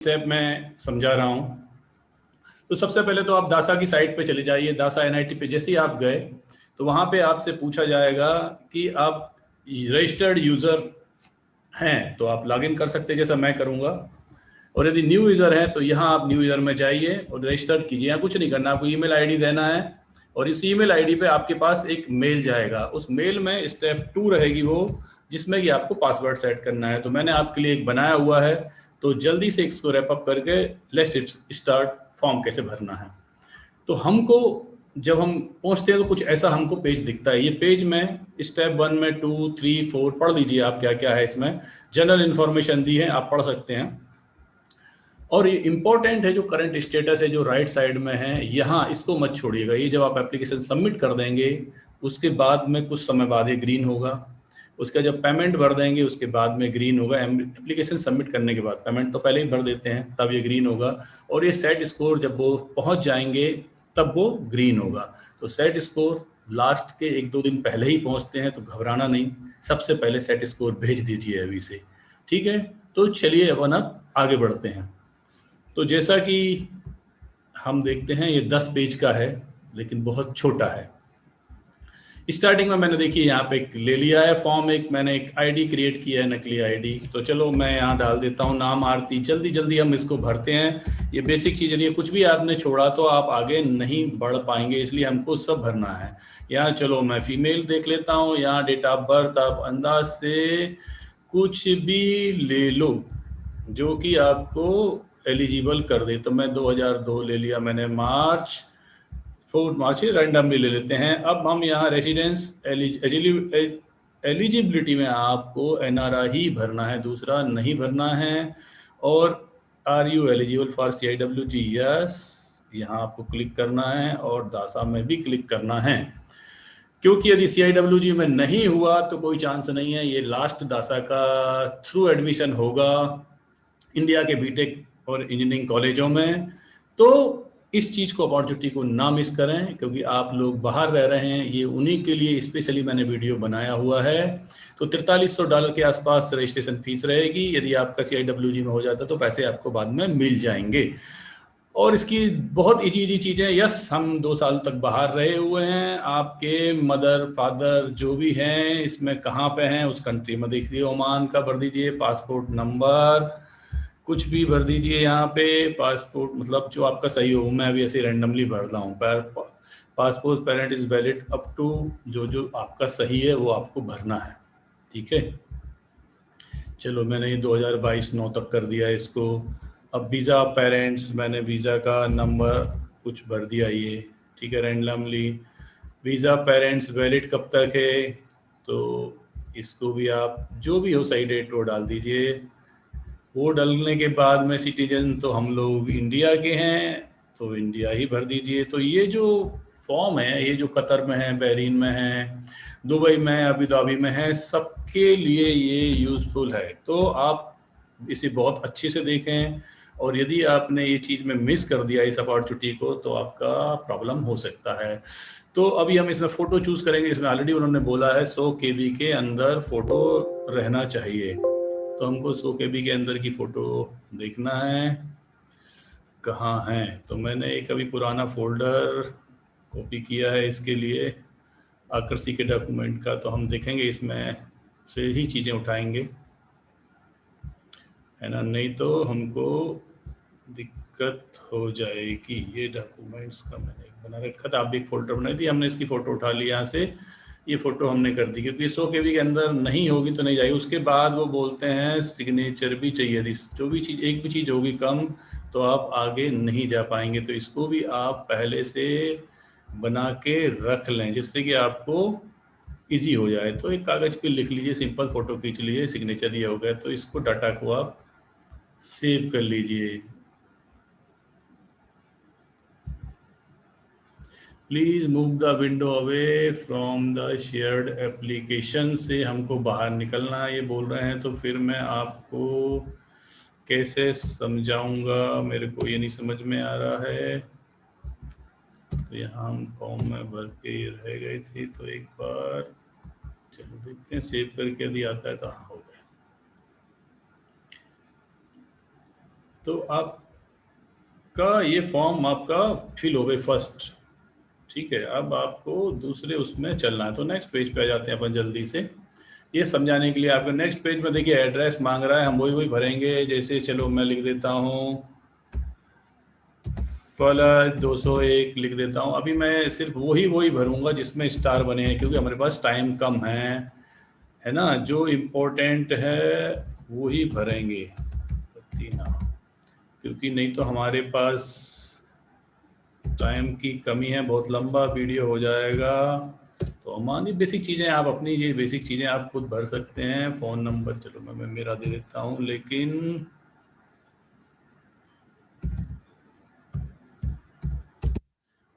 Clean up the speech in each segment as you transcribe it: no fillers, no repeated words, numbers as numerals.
Step मैं समझा रहा हूँ। तो सबसे पहले तो आप दासा की साइट पे चले जाइए। दासा एनआईटी पे जैसे ही आप गए तो वहाँ पे आपसे पूछा जाएगा कि आप रजिस्टर्ड यूज़र हैं तो आप लॉगिन कर सकते हैं, जैसा मैं करूँगा। और यदि न्यू यूज़र हैं तो यहाँ आप न्यू यूज़र में जाइए और रजिस्टर कीजिए। यहाँ कुछ नहीं करना, आपको ईमेल आईडी देना है और इस ईमेल आईडी पे आपके पास एक मेल जाएगा। उस मेल में स्टेप 2 रहेगी वो, जिसमें कि आपको पासवर्ड सेट करना है। तो मैंने आपके लिए एक बनाया हुआ है, तो जल्दी से इसको रैप अप करके लेट्स स्टार्ट फॉर्म कैसे भरना है। तो हमको जब हम पहुंचते हैं तो कुछ ऐसा हमको पेज दिखता है। ये पेज में स्टेप 1 में 2, 3, 4 पढ़ लीजिए आप क्या क्या है इसमें। जनरल इन्फॉर्मेशन दी है, आप पढ़ सकते हैं। और ये इंपॉर्टेंट है, जो करंट स्टेटस है जो राइट साइड में है, यहाँ इसको मत छोड़िएगा। ये जब आप एप्लीकेशन सबमिट कर देंगे उसके बाद में कुछ समय बाद ये ग्रीन होगा। उसका जब पेमेंट भर देंगे उसके बाद में ग्रीन होगा। एप्लीकेशन सबमिट करने के बाद, पेमेंट तो पहले ही भर देते हैं, तब ये ग्रीन होगा। और ये सेट स्कोर जब वो पहुंच जाएंगे तब वो ग्रीन होगा। तो सेट स्कोर लास्ट के 1-2 दिन पहले ही पहुंचते हैं तो घबराना नहीं, सबसे पहले सेट स्कोर भेज दीजिए अभी से। ठीक है, तो चलिए अपन अब आगे बढ़ते हैं। तो जैसा कि हम देखते हैं ये 10 पेज का है लेकिन बहुत छोटा है। स्टार्टिंग में मैंने देखिए यहाँ पे एक ले लिया है फॉर्म, एक मैंने एक आईडी क्रिएट किया है, नकली आईडी। तो चलो मैं यहाँ डाल देता हूँ नाम आरती। जल्दी जल्दी हम इसको भरते हैं। ये बेसिक चीज़ है, कुछ भी आपने छोड़ा तो आप आगे नहीं बढ़ पाएंगे, इसलिए हमको सब भरना है। यहाँ चलो मैं फीमेल देख लेता हूँ। यहाँ डेट ऑफ बर्थ आप अंदाज से कुछ भी ले लो जो कि आपको एलिजिबल कर दे। तो मैं 2002 ले लिया मैंने, मार्च 4 मार्च रैंडमली ले लेते हैं। अब हम यहाँ रेजिडेंस एलिजिबिलिटी में आपको एनआरआई ही भरना है, दूसरा नहीं भरना है। और are you eligible for CIWG, yes, यहाँ आपको क्लिक करना है और दासा में भी क्लिक करना है, क्योंकि यदि CIWG में नहीं हुआ तो कोई चांस नहीं है। ये लास्ट दासा का थ्रू एडमिशन होगा इंडिया के बीटेक और इंजीनियरिंग कॉलेजों में। तो इस चीज़ को, अपॉर्चुनिटी को ना मिस करें, क्योंकि आप लोग बाहर रह रहे हैं, ये उन्हीं के लिए स्पेशली मैंने वीडियो बनाया हुआ है। तो $4300 के आसपास रजिस्ट्रेशन फीस रहेगी। यदि आपका CIWG में हो जाता तो पैसे आपको बाद में मिल जाएंगे। और इसकी बहुत इजी चीज़ें, यस हम 2 साल तक बाहर रहे हुए हैं, आपके मदर फादर जो भी हैं इसमें कहाँ पे हैं उस कंट्री में देखिए। ओमान का भर दीजिए, पासपोर्ट नंबर कुछ भी भर दीजिए यहाँ पे, पासपोर्ट मतलब जो आपका सही हो। मैं अभी ऐसे रैंडमली भर रहा हूँ। Passport parent is valid up to, जो जो आपका सही है वो आपको भरना है। ठीक है, चलो मैंने ये 2022 9 तक कर दिया इसको। अब वीज़ा पेरेंट्स, मैंने वीज़ा का नंबर कुछ भर दिया ये। ठीक है, रैंडमली। वीज़ा पेरेंट्स वैलिड कब तक है, तो इसको भी आप जो भी हो सही डेट वो डाल दीजिए। वो डालने के बाद में सिटीजन तो हम लोग इंडिया के हैं तो इंडिया ही भर दीजिए। तो ये जो फॉर्म है, ये जो कतर में है, बहरीन में है, दुबई में है, अबू धाबी में है, सबके लिए ये यूज़फुल है। तो आप इसे बहुत अच्छे से देखें, और यदि आपने ये चीज़ में मिस कर दिया इस अपॉर्चुनिटी को तो आपका प्रॉब्लम हो सकता है। तो अभी हम इसमें फ़ोटो चूज़ करेंगे। इसमें ऑलरेडी उन्होंने बोला है 100 KB के अंदर फ़ोटो रहना चाहिए। तो हमको 100 KB के अंदर की फ़ोटो देखना है, कहाँ है। तो मैंने एक अभी पुराना फोल्डर कॉपी किया है इसके लिए, आकृति के डॉक्यूमेंट का। तो हम देखेंगे इसमें से ही चीज़ें उठाएंगे, है ना, नहीं तो हमको दिक्कत हो जाएगी। ये डॉक्यूमेंट्स का मैंने एक बना रखा था, आप भी एक फोल्डर बनाई थी, हमने इसकी फ़ोटो उठा ली यहाँ से। ये फ़ोटो हमने कर दी, क्योंकि 100 KB के अंदर नहीं होगी तो नहीं जाएगी। उसके बाद वो बोलते हैं सिग्नेचर भी चाहिए। यदि जो भी चीज़, एक भी चीज़ होगी कम तो आप आगे नहीं जा पाएंगे। तो इसको भी आप पहले से बना के रख लें जिससे कि आपको इजी हो जाए। तो एक कागज़ पे लिख लीजिए, सिंपल फ़ोटो खींच लीजिए, सिग्नेचर ये हो गया। तो इसको डाटा को आप सेव कर लीजिए। Please move the window away from the shared application. से हमको बाहर निकलना है ये बोल रहे हैं। तो फिर मैं आपको कैसे समझाऊंगा, मेरे को ये नहीं समझ में आ रहा है। तो यहाँ हम फॉर्म में भर के रह गए थे। तो एक बार चलो देखते हैं सेव करके यदि आता है तो। हाँ, हो गया। तो आपका ये फॉर्म आपका फिल हो गई फर्स्ट, ठीक है। अब आपको दूसरे उसमें चलना है, तो नेक्स्ट पेज पे आ जाते हैं अपन जल्दी से। ये समझाने के लिए आपको नेक्स्ट पेज में देखिए एड्रेस मांग रहा है, हम वही भरेंगे। जैसे चलो मैं लिख देता हूँ फलत 201 लिख देता हूँ। अभी मैं सिर्फ वही भरूंगा जिसमें स्टार बने हैं, क्योंकि हमारे पास टाइम कम है ना। जो इम्पोर्टेंट है वही भरेंगे, क्योंकि नहीं तो हमारे पास टाइम की कमी है, बहुत लंबा वीडियो हो जाएगा। तो हमारी बेसिक चीज़ें आप अपनी ये बेसिक चीज़ें आप खुद भर सकते हैं। फ़ोन नंबर चलो मैं मेरा दे देता हूँ, लेकिन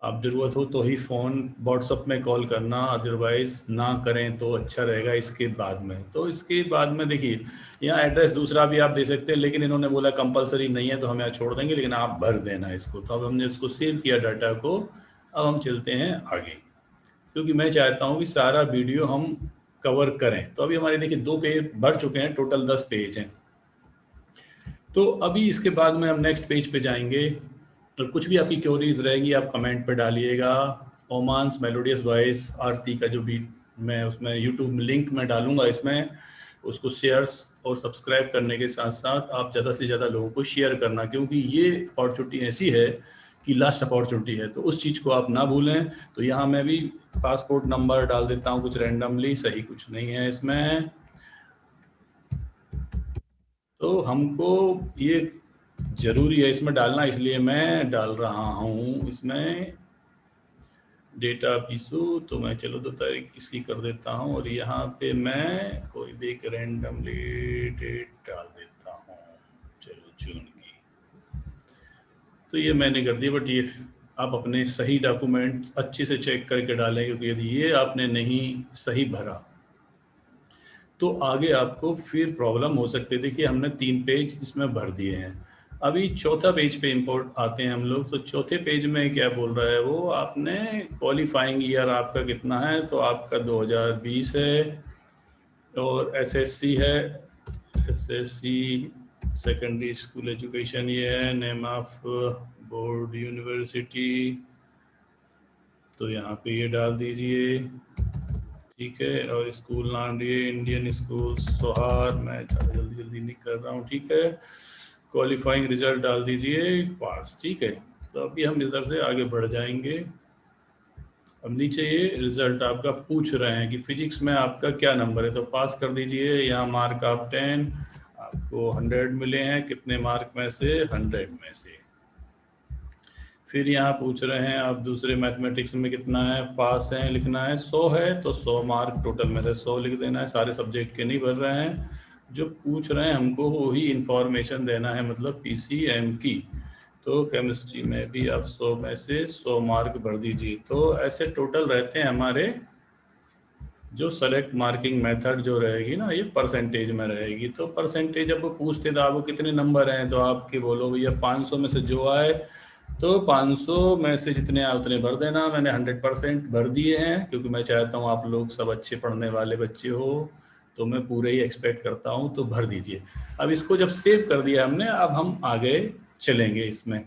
आप ज़रूरत हो तो ही फ़ोन व्हाट्सअप में कॉल करना, अदरवाइज़ ना करें तो अच्छा रहेगा इसके बाद में। तो इसके बाद में देखिए यहाँ एड्रेस दूसरा भी आप दे सकते हैं, लेकिन इन्होंने बोला कंपलसरी नहीं है तो हम यहाँ छोड़ देंगे, लेकिन आप भर देना इसको। तो अब हमने इसको सेव किया डाटा को, अब हम चलते हैं आगे, क्योंकि मैं चाहता हूँ कि सारा वीडियो हम कवर करें। तो अभी हमारे देखिए 2 पेज भर चुके हैं, टोटल 10 पेज हैं। तो अभी इसके बाद में हम नेक्स्ट पेज पे जाएंगे, और कुछ भी आपकी क्वेरीज रहेगी आप कमेंट पे डालिएगा। ओमांस मेलोडियस वॉइस आरती का जो भी मैं उसमें यूट्यूब लिंक में डालूंगा, इसमें उसको शेयर्स और सब्सक्राइब करने के साथ साथ आप ज़्यादा से ज़्यादा लोगों को शेयर करना, क्योंकि ये अपॉर्चुनिटी ऐसी है कि लास्ट अपॉर्चुनिटी है, तो उस चीज़ को आप ना भूलें। तो यहाँ मैं भी पासपोर्ट नंबर डाल देता हूँ कुछ रैंडमली, सही कुछ नहीं है इसमें। तो हमको ये ज़रूरी है इसमें डालना, इसलिए मैं डाल रहा हूँ इसमें डेटा पीसू। तो मैं चलो 2 तारीख इसकी कर देता हूँ, और यहाँ पे मैं कोई भी एक रैंडमली डेट डाल देता हूँ, चलो जून की। तो ये मैंने कर दिया, बट ये आप अपने सही डॉक्यूमेंट्स अच्छे से चेक करके डालें, क्योंकि यदि ये आपने नहीं सही भरा तो आगे आपको फिर प्रॉब्लम हो सकती है। देखिए हमने 3 पेज इसमें भर दिए हैं, अभी चौथा पेज पे इंपोर्ट आते हैं हम लोग। तो चौथे पेज में क्या बोल रहा है वो, आपने क्वालिफाइंग ईयर आपका कितना है, तो आपका 2020 है, और एसएससी है, एसएससी सेकेंडरी स्कूल एजुकेशन ये है, नेम ऑफ बोर्ड यूनिवर्सिटी, तो यहाँ पे ये डाल दीजिए, ठीक है। और स्कूल नाम दिए इंडियन स्कूल सोहार, मैं जल्दी नहीं कर रहा हूँ, ठीक है। क्वालिफाइंग रिजल्ट डाल दीजिए पास, ठीक है। तो अभी हम इधर से आगे बढ़ जाएंगे। अब नीचे ये रिजल्ट आपका पूछ रहे हैं कि फिजिक्स में आपका क्या नंबर है, तो पास कर दीजिए। यहाँ मार्क आप 10, आपको 100 मिले हैं, कितने मार्क में से, 100 में से। फिर यहाँ पूछ रहे हैं आप दूसरे मैथमेटिक्स में कितना है, पास है लिखना है, 100 है तो 100 मार्क टोटल में से 100 लिख देना है। सारे सब्जेक्ट के नहीं भर रहे हैं, जो पूछ रहे हैं हमको वही इंफॉर्मेशन देना है, मतलब पीसीएम की। तो केमिस्ट्री में भी आप 100 में से 100 मार्क भर दीजिए। तो ऐसे टोटल रहते हैं हमारे, जो सेलेक्ट मार्किंग मेथड जो रहेगी ना, ये परसेंटेज में रहेगी। तो परसेंटेज अब वो पूछते तो आपको कितने नंबर हैं, तो आपके बोलो भैया 500 में से जो आए, तो 500 में से जितने आए उतने भर देना। मैंने 100% भर दिए हैं, क्योंकि मैं चाहता हूँ आप लोग सब अच्छे पढ़ने वाले बच्चे हो, तो मैं पूरे ही एक्सपेक्ट करता हूँ, तो भर दीजिए। अब इसको जब सेव कर दिया हमने, अब हम आगे चलेंगे इसमें।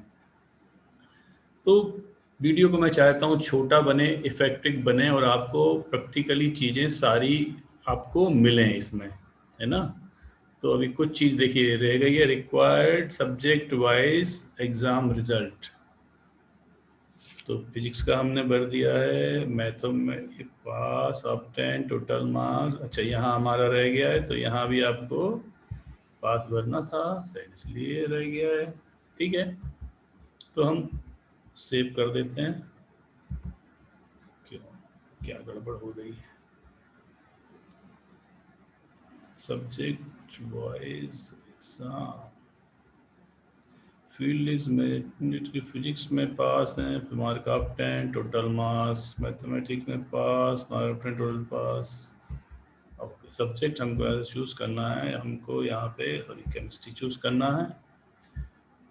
तो वीडियो को मैं चाहता हूँ छोटा बने, इफेक्टिव बने, और आपको प्रैक्टिकली चीज़ें सारी आपको मिलें इसमें, है ना। तो अभी कुछ चीज़ देखिए रह गई है, required subject wise exam result. तो फिजिक्स का हमने भर दिया है, मैथों में पास ऑफ 10 टोटल मार्क्स। अच्छा यहाँ हमारा रह गया है, तो यहाँ भी आपको पास भरना था, शायद इसलिए रह गया है, ठीक है। तो हम सेव कर देते हैं। क्यों, क्या गड़बड़ हो गई है, subject wise exam, field is mathematics, physics में पास हैं, mark of 10 total marks, mathematics में pass, mark of 10 total pass. Okay, subject हमको चूज़ करना है, हमको यहाँ पे केमिस्ट्री चूज़ करना है।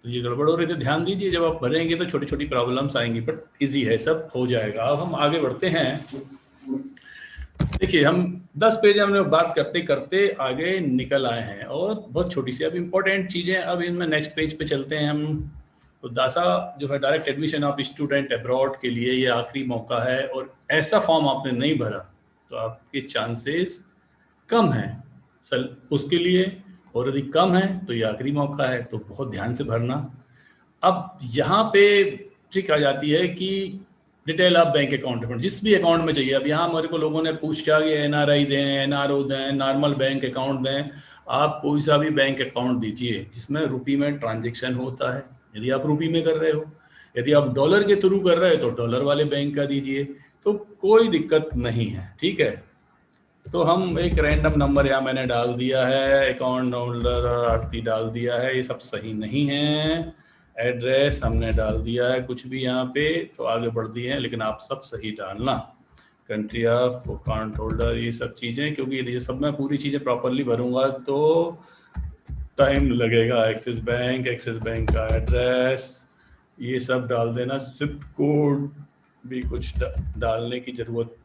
तो ये गड़बड़ हो रही थी, ध्यान दीजिए, जब आप भरेंगे तो छोटी छोटी प्रॉब्लम्स आएंगी, बट इजी है, सब हो जाएगा। अब हम आगे बढ़ते हैं। देखिए हम 10 पेज हमने बात करते करते आगे निकल आए हैं और बहुत छोटी सी अब इम्पोर्टेंट चीज़ें, अब इनमें नेक्स्ट पेज पे चलते हैं हम। तो दासा जो है direct admission of student abroad के लिए ये आखिरी मौका है, और ऐसा फॉर्म आपने नहीं भरा तो आपके चांसेस कम हैं उसके लिए, और यदि कम है तो ये आखिरी मौका है, तो बहुत ध्यान से भरना। अब यहाँ पे ट्रिक आ जाती है कि डिटेल ऑफ बैंक अकाउंट, जिस भी अकाउंट में चाहिए। अब यहाँ मेरे को लोगों ने पूछा कि NRI दें, NRO दें, नॉर्मल बैंक अकाउंट दें। आप कोई सा भी बैंक अकाउंट दीजिए जिसमें रुपी में ट्रांजेक्शन होता है, यदि आप रुपी में कर रहे हो। यदि आप डॉलर के थ्रू कर रहे हो तो डॉलर वाले बैंक का दीजिए, तो कोई दिक्कत नहीं है, ठीक है। तो हम एक रैंडम नंबर यहाँ मैंने डाल दिया है, अकाउंट होल्डर आरती डाल दिया है, ये सब सही नहीं है। एड्रेस हमने डाल दिया है कुछ भी यहाँ पे, तो आगे बढ़ दिए हैं, लेकिन आप सब सही डालना। कंट्री ऑफ अकाउंट होल्डर, ये सब चीज़ें, क्योंकि ये सब मैं पूरी चीज़ें प्रॉपरली भरूंगा तो टाइम लगेगा। एक्सिस बैंक का एड्रेस ये सब डाल देना। स्विफ्ट कोड भी कुछ डालने की ज़रूरत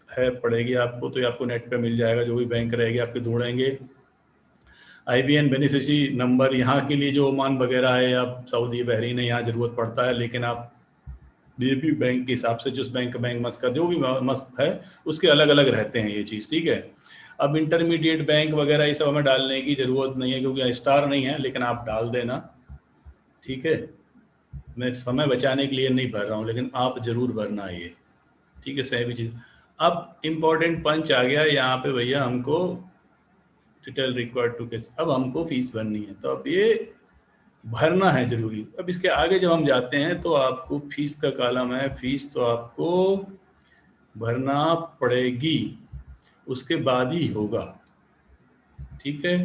है पड़ेगी आपको, तो ये आपको नेट पे मिल जाएगा, जो भी बैंक रहेगी आपके ढूंढेंगे। IBN बेनिफिशियरी नंबर यहाँ के लिए जो ओमान वगैरह है या सऊदी बहरीन है यहाँ ज़रूरत पड़ता है, लेकिन आप भी बैंक के हिसाब से जिस बैंक मस्क का जो भी मस्क है उसके अलग अलग रहते हैं ये चीज़, ठीक है। अब इंटरमीडिएट बैंक वगैरह ये सब हमें डालने की ज़रूरत नहीं है क्योंकि स्टार नहीं है, लेकिन आप डाल देना, ठीक है। मैं समय बचाने के लिए नहीं भर रहा हूँ, लेकिन आप ज़रूर भरना ये, ठीक है, सही चीज़। अब इम्पोर्टेंट पंच आ गया यहाँ पे भैया, हमको डिटेल रिक्वायर्ड टू केस, अब हमको फीस भरनी है, तो अब ये भरना है जरूरी। अब इसके आगे जब हम जाते हैं तो आपको फीस का कॉलम है, फीस तो आपको भरना पड़ेगी, उसके बाद ही होगा, ठीक है।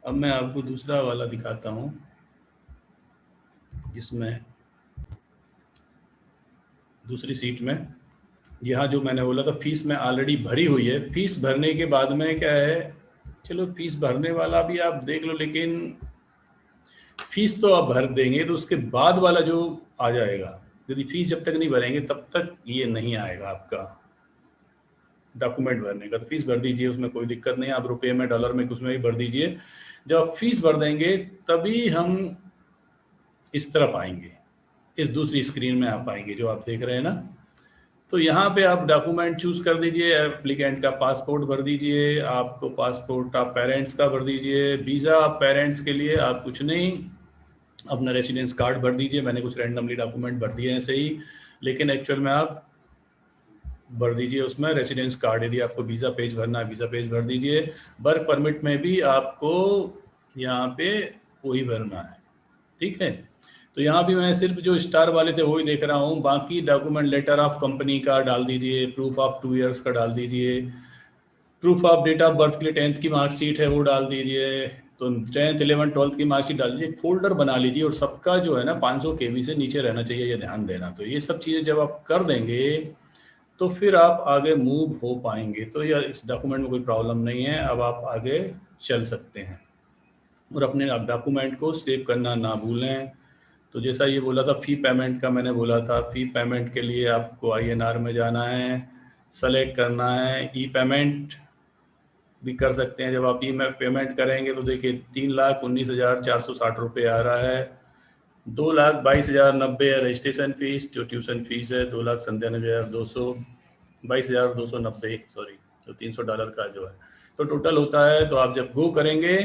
अब मैं आपको दूसरा वाला दिखाता हूँ, इसमें दूसरी सीट में यहाँ जो मैंने बोला था फीस में ऑलरेडी भरी हुई है। फीस भरने के बाद में क्या है, चलो फीस भरने वाला भी आप देख लो, लेकिन फीस तो आप भर देंगे तो उसके बाद वाला जो आ जाएगा, यदि फीस जब तक नहीं भरेंगे तब तक ये नहीं आएगा आपका डॉक्यूमेंट भरने का। तो फीस भर दीजिए, उसमें कोई दिक्कत नहीं है, आप रुपये में डॉलर में कुछ में भी भर दीजिए। जब आप फीस भर देंगे तभी हम इस तरफ आएंगे, इस दूसरी स्क्रीन में आप आएंगे जो आप देख रहे हैं ना। तो यहाँ पे आप डॉक्यूमेंट चूज कर दीजिए, एप्लीकेंट का पासपोर्ट भर दीजिए, आपको पासपोर्ट आप पेरेंट्स का भर दीजिए, वीज़ा पेरेंट्स के लिए आप कुछ नहीं, अपना रेसिडेंस कार्ड भर दीजिए। मैंने कुछ रैंडमली डॉक्यूमेंट भर दिए हैं ऐसे ही, लेकिन एक्चुअल में आप भर दीजिए उसमें रेसिडेंस कार्ड। यदि आपको वीज़ा पेज भरना है वीज़ा पेज भर दीजिए। वर्क परमिट में भी आपको यहाँ पे वही भरना है, ठीक है। तो यहाँ भी मैं सिर्फ जो स्टार वाले थे वही देख रहा हूँ, बाकी डॉक्यूमेंट लेटर ऑफ कंपनी का डाल दीजिए, प्रूफ ऑफ 2 ईयर्स का डाल दीजिए, proof of date of birth के लिए 10th की मार्कशीट है वो डाल दीजिए, तो 10th 11th 12th की मार्कशीट डाल दीजिए। फोल्डर बना लीजिए और सबका जो है ना 500 KB से नीचे रहना चाहिए, ये ध्यान देना। तो ये सब चीज़ें जब आप कर देंगे तो फिर आप आगे मूव हो पाएंगे। तो यह इस डॉक्यूमेंट में कोई प्रॉब्लम नहीं है, अब आप आगे चल सकते हैं। और अपने डॉक्यूमेंट को सेव करना ना भूलें। तो जैसा ये बोला था फ़ी पेमेंट का, मैंने बोला था फ़ी पेमेंट के लिए आपको INR में जाना है, सेलेक्ट करना है। ई पेमेंट भी कर सकते हैं। जब आप ई पेमेंट करेंगे तो देखिए 3,19,460 रुपये आ रहा है। 2,22,090 है रजिस्ट्रेशन फीस, जो ट्यूशन फीस है 2,97,200, 22,290 सॉरी, जो $300 का जो है, तो टोटल होता है। तो आप जब गो करेंगे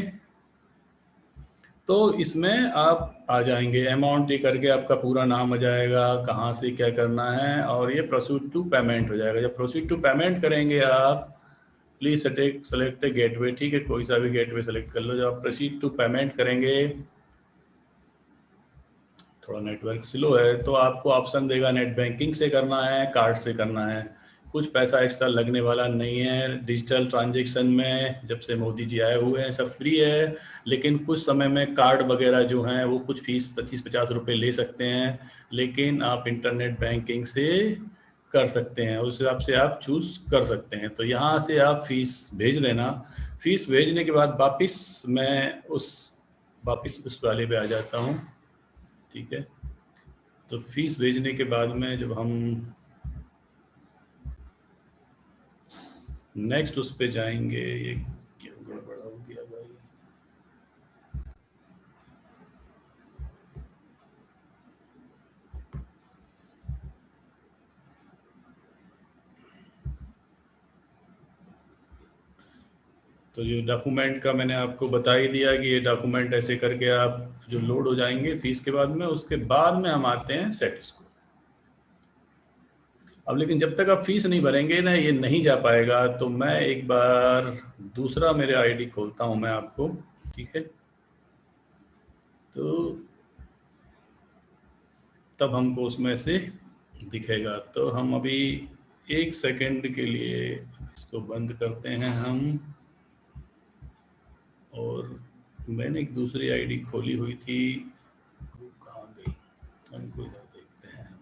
तो इसमें आप आ जाएंगे, अमाउंट ये करके आपका पूरा नाम आ जाएगा, कहाँ से क्या करना है, और ये प्रोसीड टू पेमेंट हो जाएगा। जब प्रोसीड टू पेमेंट करेंगे आप प्लीज सेलेक्ट गेटवे, ठीक है, कोई सा भी गेटवे सेलेक्ट कर लो। जब आप प्रोसीड टू पेमेंट करेंगे, थोड़ा नेटवर्क स्लो है, तो आपको ऑप्शन देगा नेट बैंकिंग से करना है, कार्ड से करना है। कुछ पैसा एक्स्ट्रा लगने वाला नहीं है। डिजिटल ट्रांजैक्शन में जब से मोदी जी आए हुए हैं सब फ्री है, लेकिन कुछ समय में कार्ड वगैरह जो हैं वो कुछ फीस 25-50 रुपये ले सकते हैं, लेकिन आप इंटरनेट बैंकिंग से कर सकते हैं, उस हिसाब से आप चूज कर सकते हैं। तो यहाँ से आप फीस भेज देना। फीस भेजने के बाद वापस मैं उस वाले पे आ जाता हूँ, ठीक है। तो फीस भेजने के बाद में जब हम नेक्स्ट उस पे जाएंगे। ये क्यों गड़बड़ हो गया भाई? तो ये डॉक्यूमेंट का मैंने आपको बता ही दिया कि ये डॉक्यूमेंट ऐसे करके आप जो लोड हो जाएंगे फीस के बाद में, उसके बाद में हम आते हैं सेट स्कोर। अब लेकिन जब तक आप फीस नहीं भरेंगे ना, ये नहीं जा पाएगा। तो मैं एक बार दूसरा मेरे आईडी खोलता हूं मैं आपको, ठीक है? तो तब हमको उसमें से दिखेगा। तो हम अभी 1 सेकंड के लिए इसको बंद करते हैं हम। और मैंने एक दूसरी आईडी खोली हुई थी, वो कहाँ गई? हमको इधर देखते हैं।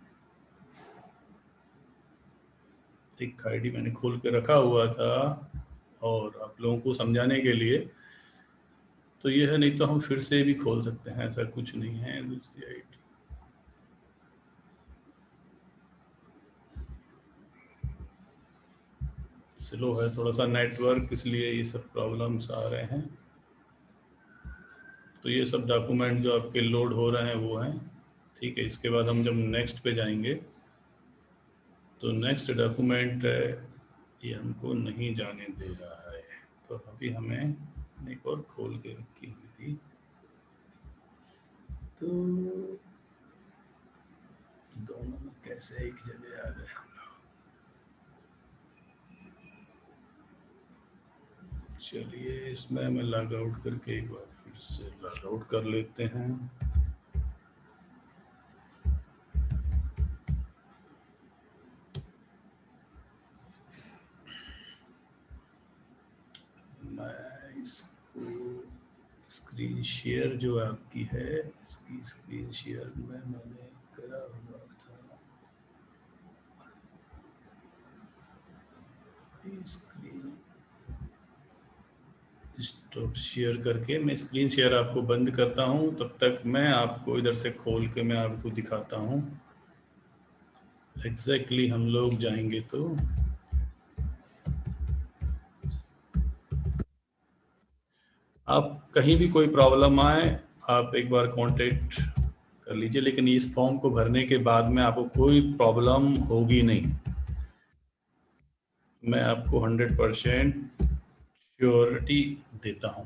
एक आईडी मैंने खोल के रखा हुआ था और आप लोगों को समझाने के लिए, तो ये है। नहीं तो हम फिर से भी खोल सकते हैं, ऐसा कुछ नहीं है। दूसरी आईडी स्लो है थोड़ा सा नेटवर्क, इसलिए ये सब प्रॉब्लम्स आ रहे हैं। तो ये सब डॉक्यूमेंट जो आपके लोड हो रहे हैं वो हैं, ठीक है? इसके बाद हम जब नेक्स्ट पे जाएंगे तो नेक्स्ट डॉक्यूमेंट ये हमको नहीं जाने दे रहा है। तो अभी हमें एक और खोल के रखी हुई थी, तो दोनों में कैसे एक जगह आ गए हम लोग? चलिए इसमें हमें लॉग आउट करके एक बार फिर से लॉग आउट कर लेते हैं। मैं इसको स्क्रीन शेयर जो आपकी है, इसकी स्क्रीन शेयर में मैंने करा हुआ था। स्क्रीन स्टॉप शेयर करके मैं स्क्रीन शेयर आपको बंद करता हूं। तब तक मैं आपको इधर से खोल के मैं आपको दिखाता हूं। एग्जैक्टली हम लोग जाएंगे तो आप कहीं भी कोई प्रॉब्लम आए आप एक बार कांटेक्ट कर लीजिए, लेकिन इस फॉर्म को भरने के बाद में आपको कोई प्रॉब्लम होगी नहीं। मैं आपको 100% श्योरिटी देता हूं,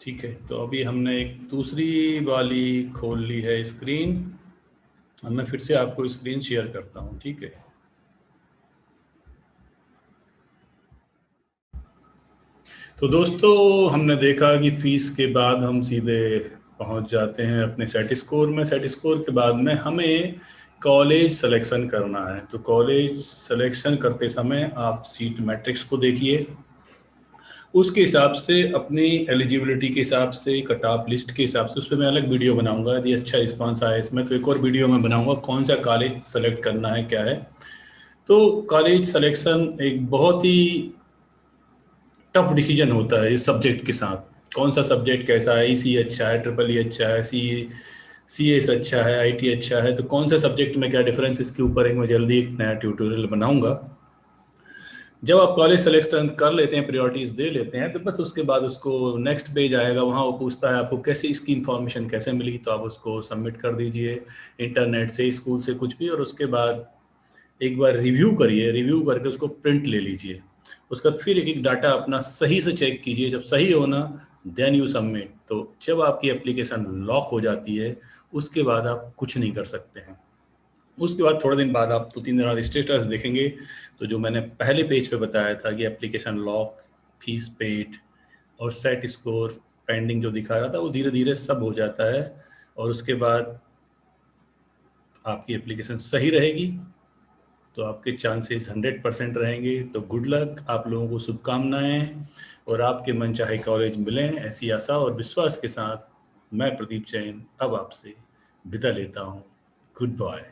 ठीक है? तो अभी हमने एक दूसरी वाली खोल ली है स्क्रीन। अब मैं फिर से आपको स्क्रीन शेयर करता हूं, ठीक है? तो दोस्तों हमने देखा कि फीस के बाद हम सीधे पहुंच जाते हैं अपने सेट स्कोर में। सेट स्कोर के बाद में हमें कॉलेज सिलेक्शन करना है। तो कॉलेज सिलेक्शन करते समय आप सीट मैट्रिक्स को देखिए, उसके हिसाब से अपनी एलिजिबिलिटी के हिसाब से, कट ऑफ लिस्ट के हिसाब से, उस पर मैं अलग वीडियो बनाऊंगा। यदि अच्छा रिस्पांस आया इसमें तो एक और वीडियो में बनाऊंगा कौन सा कॉलेज सेलेक्ट करना है, क्या है। तो कॉलेज सिलेक्शन एक बहुत ही टफ डिसीजन होता है इस सब्जेक्ट के साथ। कौन सा सब्जेक्ट कैसा है, ईसी अच्छा है, ट्रिपल ई अच्छा है, सी एस अच्छा है, आईटी अच्छा है, तो कौन सा सब्जेक्ट में क्या डिफरेंस, इसके ऊपर एक मैं जल्दी एक नया ट्यूटोरियल बनाऊंगा। जब आप कॉलेज सिलेक्शन कर लेते हैं, प्रायोरिटीज दे लेते हैं, तो बस उसके बाद उसको नेक्स्ट पेज आएगा, वहाँ वो पूछता है आपको कैसे इसकी इन्फॉर्मेशन कैसे मिली। तो आप उसको सबमिट कर दीजिए इंटरनेट से, स्कूल से, कुछ भी। और उसके बाद एक बार रिव्यू करिए, रिव्यू करके उसको प्रिंट ले लीजिए। उसका फिर एक एक डाटा अपना सही से चेक कीजिए। जब सही हो ना, देन यू सबमिट। तो जब आपकी एप्लीकेशन लॉक हो जाती है उसके बाद आप कुछ नहीं कर सकते हैं। उसके बाद थोड़े दिन बाद आप 2-3 दिन बाद स्टेटस देखेंगे, तो जो मैंने पहले पेज पे बताया था कि एप्लीकेशन लॉक, फीस पेड और सेट स्कोर पेंडिंग जो दिखा रहा था, वो धीरे धीरे सब हो जाता है। और उसके बाद आपकी एप्लीकेशन सही रहेगी तो आपके चांसेस 100% रहेंगे। तो गुड लक, आप लोगों को शुभकामनाएं, और आपके मनचाहे कॉलेज मिलें, ऐसी आशा और विश्वास के साथ मैं प्रदीप जैन अब आपसे विदा लेता हूं। Goodbye.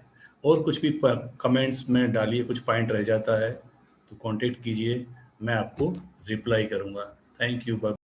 और कुछ भी कमेंट्स में डालिए, कुछ पॉइंट रह जाता है तो कांटेक्ट कीजिए, मैं आपको रिप्लाई करूंगा। Thank you, bye.